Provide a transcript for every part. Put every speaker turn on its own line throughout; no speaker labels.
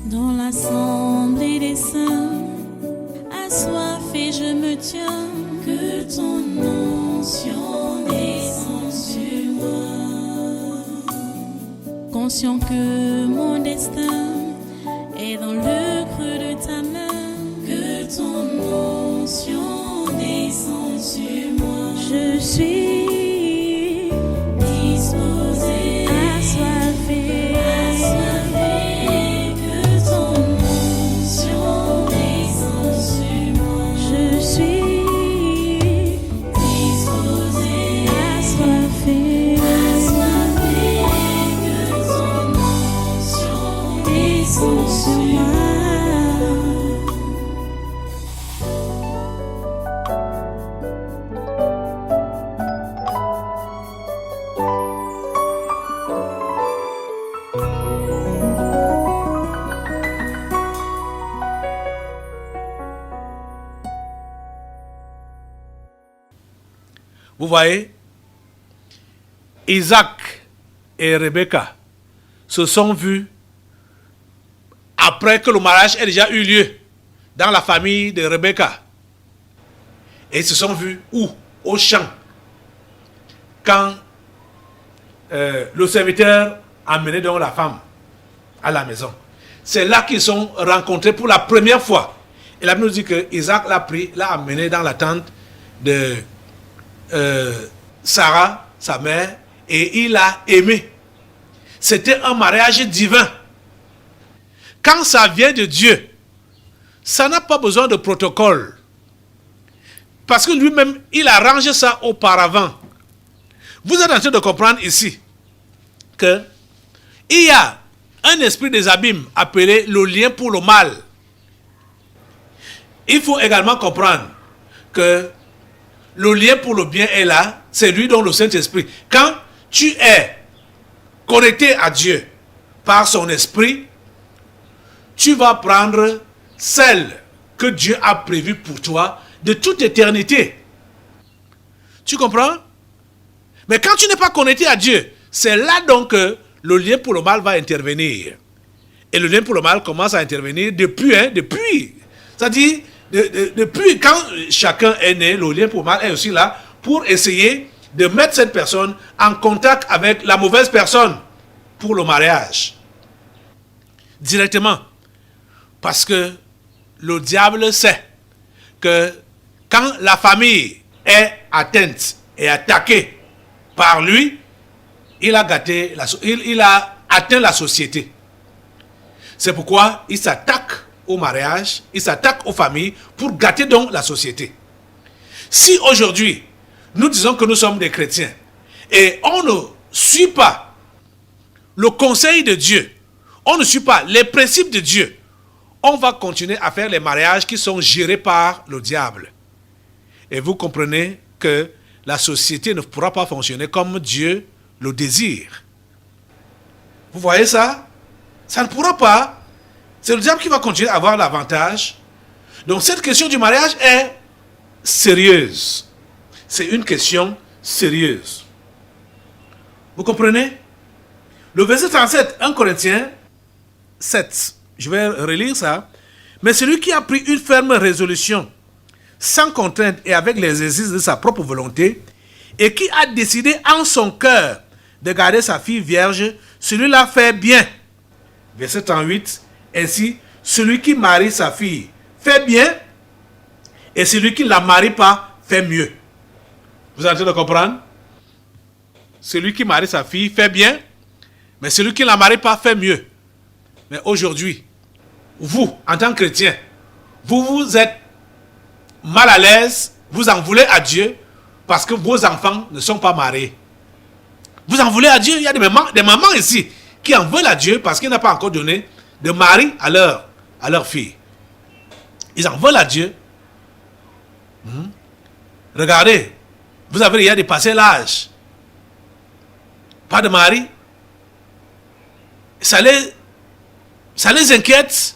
Dans l'assemblée des saints, assoiffé je me tiens, que ton onction descende sur moi. Conscient que mon destin est dans le creux de ta main, que ton onction descende sur moi. Je suis disposé, assoiffé, que ton onction descende sur moi. Je suis disposé, assoiffé, que ton onction descende sur moi.
Vous voyez, Isaac et Rebecca se sont vus après que le mariage ait déjà eu lieu dans la famille de Rebecca. Et ils se sont vus où? Au champ. Quand le serviteur a mené donc la femme à la maison. C'est là qu'ils sont rencontrés pour la première fois. Et la Bible nous dit que Isaac l'a pris, l'a amené dans la tente de Sarah, sa mère, et il l'a aimé. C'était un mariage divin. Quand ça vient de Dieu, ça n'a pas besoin de protocole. Parce que lui-même, il a arrangé ça auparavant. Vous êtes en train de comprendre ici que il y a un esprit des abîmes appelé le lien pour le mal. Il faut également comprendre que le lien pour le bien est là, c'est lui dont le Saint-Esprit. Quand tu es connecté à Dieu par son esprit, tu vas prendre celle que Dieu a prévue pour toi de toute éternité. Tu comprends? Mais quand tu n'es pas connecté à Dieu, c'est là donc que le lien pour le mal va intervenir. Et le lien pour le mal commence à intervenir depuis. C'est-à-dire, depuis quand chacun est né, le lien pour le mal est aussi là pour essayer de mettre cette personne en contact avec la mauvaise personne pour le mariage. Directement. Parce que le diable sait que quand la famille est atteinte et attaquée par lui, il a atteint la société. C'est pourquoi il s'attaque au mariage, il s'attaque aux familles pour gâter donc la société. Si aujourd'hui, nous disons que nous sommes des chrétiens et on ne suit pas le conseil de Dieu, on ne suit pas les principes de Dieu, on va continuer à faire les mariages qui sont gérés par le diable. Et vous comprenez que la société ne pourra pas fonctionner comme Dieu le désire. Vous voyez ça? Ça ne pourra pas. C'est le diable qui va continuer à avoir l'avantage. Donc cette question du mariage est sérieuse. C'est une question sérieuse. Vous comprenez? Le verset 37, 1 Corinthiens 7. Je vais relire ça. Mais celui qui a pris une ferme résolution, sans contrainte et avec l'exercice de sa propre volonté, et qui a décidé en son cœur de garder sa fille vierge, celui-là fait bien. Verset 38. Ainsi, celui qui marie sa fille fait bien, et celui qui ne la marie pas fait mieux. Vous êtes en train de comprendre? Celui qui marie sa fille fait bien, mais celui qui ne la marie pas fait mieux. Mais aujourd'hui, vous, en tant que chrétien, vous êtes mal à l'aise, vous en voulez à Dieu parce que vos enfants ne sont pas mariés. Vous en voulez à Dieu. Il y a des mamans ici qui en veulent à Dieu parce qu'il n'a pas encore donné de mari à leur fille. Ils en veulent à Dieu. Regardez, vous avez déjà dépassé l'âge. Pas de mari. Ça les inquiète.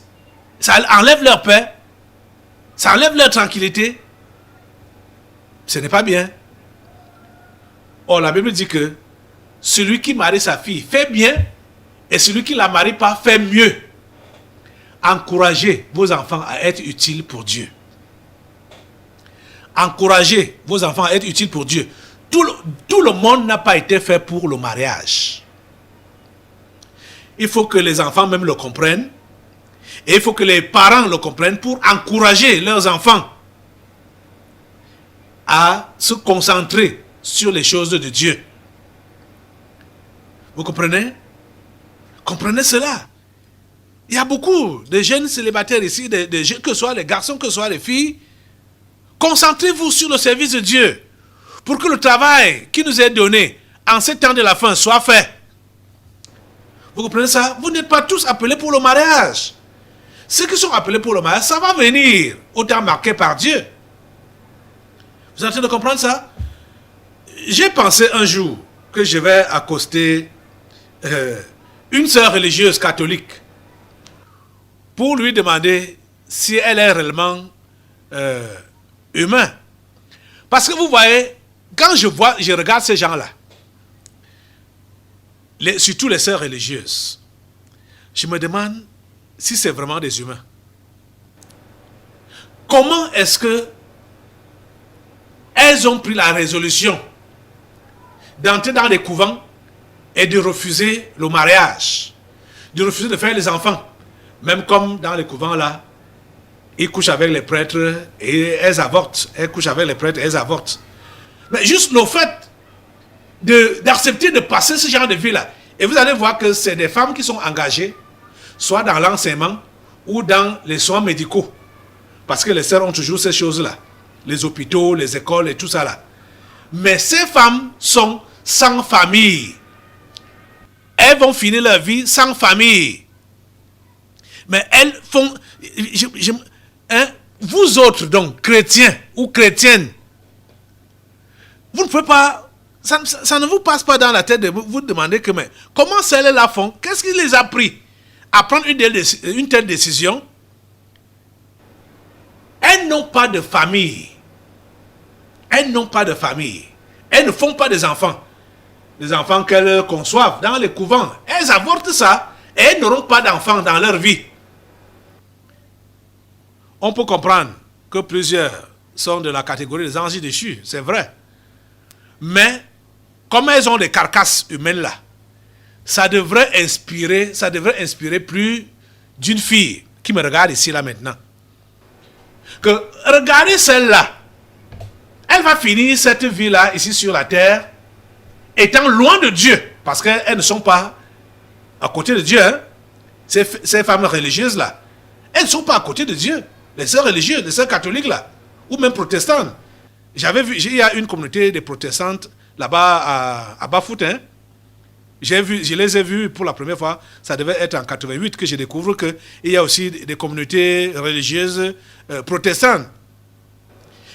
Ça enlève leur paix. Ça enlève leur tranquillité. Ce n'est pas bien. Or, la Bible dit que celui qui marie sa fille fait bien et celui qui ne la marie pas fait mieux. encouragez vos enfants à être utiles pour Dieu. Encouragez vos enfants à être utiles pour Dieu. Tout le monde n'a pas été fait pour le mariage. Il faut que les enfants même le comprennent. Et il faut que les parents le comprennent pour encourager leurs enfants à se concentrer sur les choses de Dieu. Vous comprenez? Comprenez cela. Il y a beaucoup de jeunes célibataires ici, que ce soit les garçons, que ce soit les filles. Concentrez-vous sur le service de Dieu pour que le travail qui nous est donné en ces temps de la fin soit fait. Vous comprenez ça? Vous n'êtes pas tous appelés pour le mariage. Ceux qui sont appelés pour le mariage, ça va venir au temps marqué par Dieu. Vous êtes en train de comprendre ça? J'ai pensé un jour que je vais accoster une sœur religieuse catholique pour lui demander si elle est réellement humaine. Parce que vous voyez, quand je regarde ces gens-là, surtout les sœurs religieuses, je me demande si c'est vraiment des humains. Comment est-ce que elles ont pris la résolution d'entrer dans les couvents et de refuser le mariage, de refuser de faire les enfants, même comme dans les couvents là, ils couchent avec les prêtres et elles avortent, elles couchent avec les prêtres et elles avortent. Mais juste le fait d'accepter de passer ce genre de vie là, et vous allez voir que c'est des femmes qui sont engagées, soit dans l'enseignement ou dans les soins médicaux, parce que les sœurs ont toujours ces choses là, les hôpitaux, les écoles et tout ça là. Mais ces femmes sont sans famille. Elles vont finir leur vie sans famille. Mais elles font... vous autres, donc, chrétiens ou chrétiennes, vous ne pouvez pas... Ça ne vous passe pas dans la tête de vous demander que, mais comment celles-là font? Qu'est-ce qui les a pris à prendre une telle décision? Elles n'ont pas de famille. Elles n'ont pas de famille. Elles ne font pas des enfants. Les enfants qu'elles conçoivent dans les couvents. Elles avortent ça et elles n'auront pas d'enfants dans leur vie. On peut comprendre que plusieurs sont de la catégorie des anges déchus, c'est vrai. Mais, comme elles ont des carcasses humaines là, ça devrait inspirer plus d'une fille qui me regarde ici là maintenant. Que regardez celle-là, elle va finir cette vie-là ici sur la terre étant loin de Dieu, parce qu'elles ne sont pas à côté de Dieu. Hein? Ces femmes religieuses là, elles ne sont pas à côté de Dieu. Les sœurs religieuses, les sœurs catholiques là, ou même protestantes. J'avais vu, il y a une communauté de protestantes là-bas à Bafoutin. Hein? Je les ai vus pour la première fois, ça devait être en 88 que je découvre qu'il y a aussi des communautés religieuses protestantes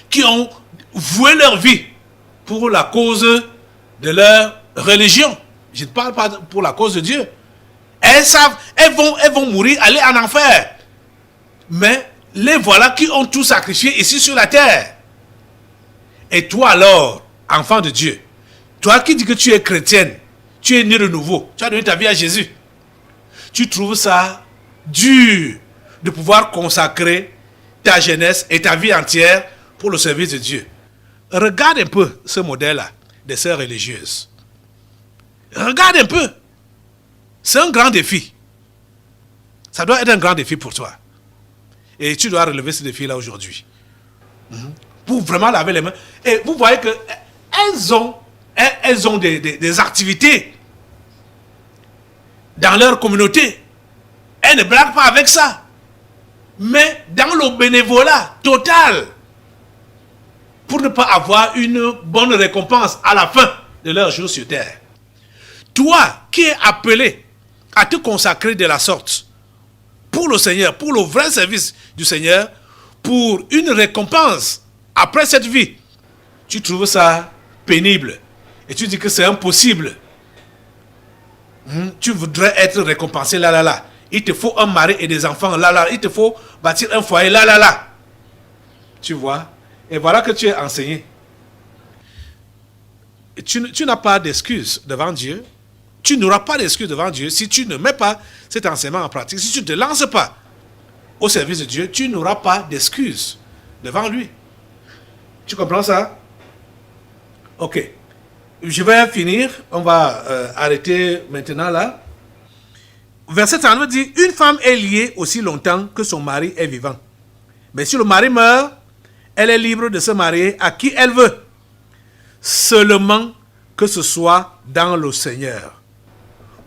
qui ont voué leur vie pour la cause de leur religion. Je ne parle pas pour la cause de Dieu. Elles savent, elles vont mourir, aller en enfer. Mais les voilà qui ont tout sacrifié ici sur la terre. Et toi alors, enfant de Dieu, toi qui dis que tu es chrétienne, tu es né de nouveau, tu as donné ta vie à Jésus, tu trouves ça dur de pouvoir consacrer ta jeunesse et ta vie entière pour le service de Dieu. Regarde un peu ce modèle-là des sœurs religieuses. Regarde un peu. C'est un grand défi. Ça doit être un grand défi pour toi. Et tu dois relever ce défi-là aujourd'hui. Pour vraiment laver les mains. Et vous voyez que elles ont des activités dans leur communauté. Elles ne blaguent pas avec ça. Mais dans le bénévolat total, pour ne pas avoir une bonne récompense à la fin de leur jour sur terre. Toi qui es appelé à te consacrer de la sorte pour le Seigneur, pour le vrai service du Seigneur, pour une récompense après cette vie, tu trouves ça pénible et tu dis que c'est impossible. Tu voudrais être récompensé là. Il te faut un mari et des enfants là. Il te faut bâtir un foyer là. Tu vois? Et voilà que tu es enseigné. Et tu n'as pas d'excuse devant Dieu. Tu n'auras pas d'excuse devant Dieu si tu ne mets pas cet enseignement en pratique, si tu ne te lances pas au service de Dieu, tu n'auras pas d'excuses devant lui. Tu comprends ça? Ok. Je vais finir. On va arrêter maintenant là. Verset 39 dit, une femme est liée aussi longtemps que son mari est vivant. Mais si le mari meurt, elle est libre de se marier à qui elle veut. Seulement que ce soit dans le Seigneur.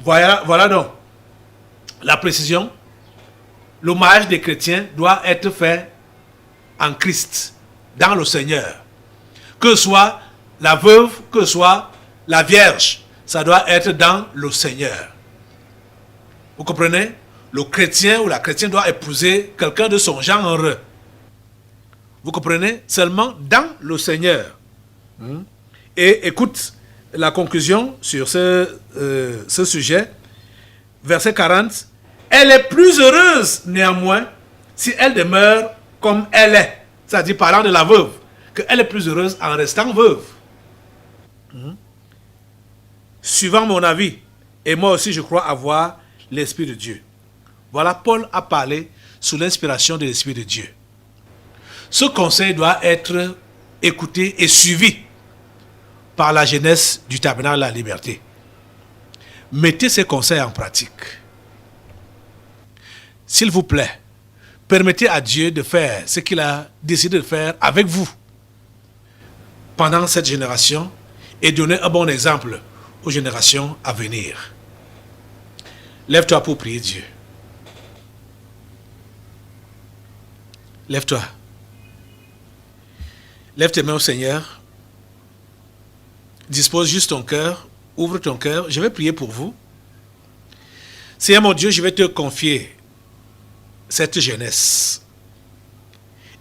Voilà donc la précision. Le mariage des chrétiens doit être fait en Christ, dans le Seigneur. Que soit la veuve, que soit la vierge, ça doit être dans le Seigneur. Vous comprenez? Le chrétien ou la chrétienne doit épouser quelqu'un de son genre. Vous comprenez? Seulement dans le Seigneur. Et écoute la conclusion sur ce sujet. Verset 40. Elle est plus heureuse néanmoins si elle demeure comme elle est. C'est-à-dire parlant de la veuve. Qu'elle est plus heureuse en restant veuve. Suivant mon avis, et moi aussi je crois avoir l'Esprit de Dieu. Voilà, Paul a parlé sous l'inspiration de l'Esprit de Dieu. Ce conseil doit être écouté et suivi par la jeunesse du tabernacle de la liberté. Mettez ces conseils en pratique. S'il vous plaît, permettez à Dieu de faire ce qu'il a décidé de faire avec vous pendant cette génération et donner un bon exemple aux générations à venir. Lève-toi pour prier Dieu. Lève-toi. Lève tes mains au Seigneur. Dispose juste ton cœur. Ouvre ton cœur. Je vais prier pour vous. Seigneur mon Dieu, je vais te confier cette jeunesse.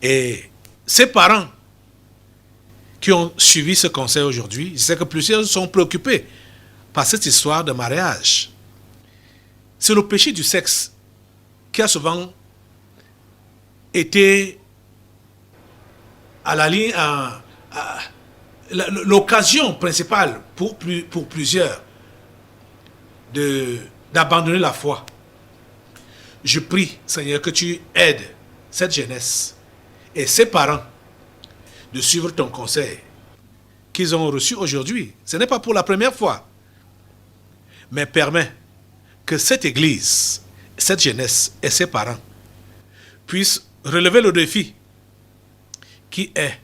Et ces parents qui ont suivi ce conseil aujourd'hui, je sais que plusieurs sont préoccupés par cette histoire de mariage. C'est le péché du sexe qui a souvent été à la ligne, l'occasion principale pour plusieurs d'abandonner la foi. Je prie, Seigneur, que tu aides cette jeunesse et ses parents de suivre ton conseil qu'ils ont reçu aujourd'hui. Ce n'est pas pour la première fois, mais permets que cette église, cette jeunesse et ses parents puissent relever le défi qui est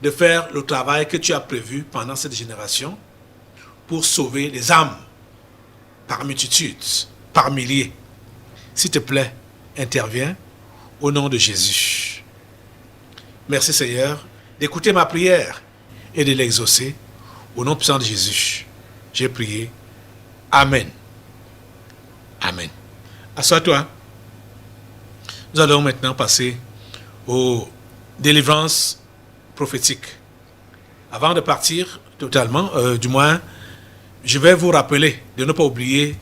de faire le travail que tu as prévu pendant cette génération pour sauver les âmes par multitudes, par milliers. S'il te plaît, interviens au nom de Jésus. Merci Seigneur d'écouter ma prière et de l'exaucer au nom puissant de Jésus. J'ai prié. Amen. Amen. Assois-toi. Nous allons maintenant passer aux délivrances prophétiques. Avant de partir totalement, du moins, je vais vous rappeler de ne pas oublier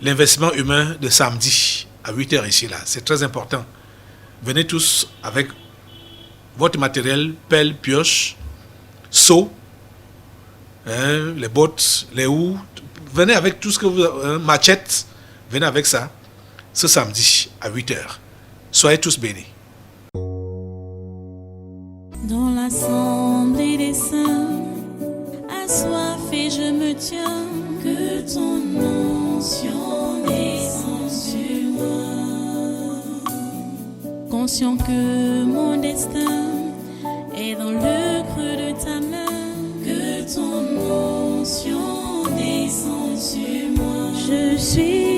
l'investissement humain de samedi à 8h ici, là. C'est très important. Venez tous avec votre matériel, pelle, pioche, seau, les bottes, les houes. Venez avec tout ce que vous... machette, venez avec ça, ce samedi à 8h. Soyez tous bénis.
Dans l'assemblée des saints, assoiffé je me tiens, que ton onction descende sur moi. Conscient que mon destin est dans le creux de ta main, que ton onction descende sur moi. Je suis